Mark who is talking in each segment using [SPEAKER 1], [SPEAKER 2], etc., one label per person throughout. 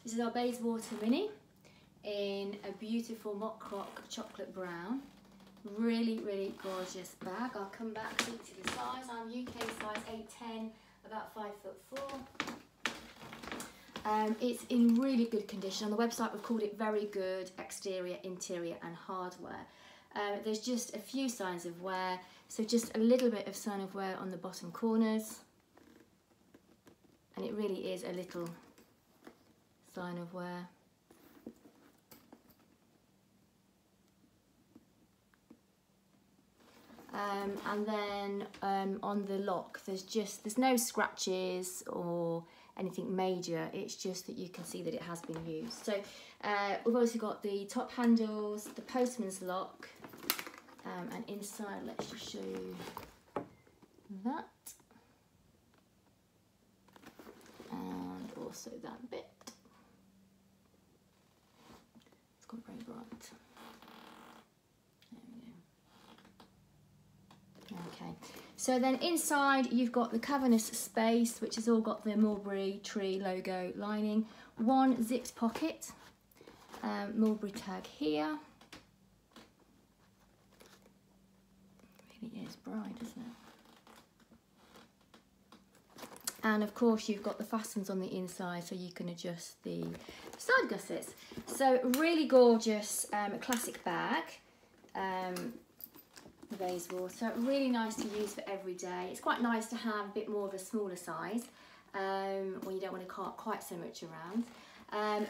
[SPEAKER 1] This is our Bayswater mini in a beautiful mock croc chocolate brown. Really, really gorgeous bag. I'll come back to the size. I'm UK size 8'10", about 5'4". It's in really good condition. On the website we've called it very good exterior, interior and hardware. There's just a few signs of wear, so just a little bit of sign of wear on the bottom corners, and it really is a little sign of wear. And then on the lock there's no scratches or anything major, it's just that you can see that it has been used. So we've also got the top handles, the postman's lock, and inside let's just show you that, and also that bit. It's got very bright. Okay, so then inside you've got the cavernous space, which has all got the Mulberry tree logo lining, one zipped pocket, Mulberry tag here. It really is bright, isn't it? And of course you've got the fasteners on the inside so you can adjust the side gussets. So really gorgeous classic bag. Bayswater, really nice to use for every day. It's quite nice to have a bit more of a smaller size when you don't want to cart quite so much around.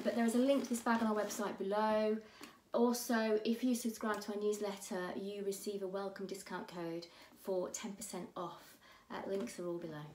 [SPEAKER 1] But there is a link to this bag on our website below. Also, if you subscribe to our newsletter, you receive a welcome discount code for 10% off. Links are all below.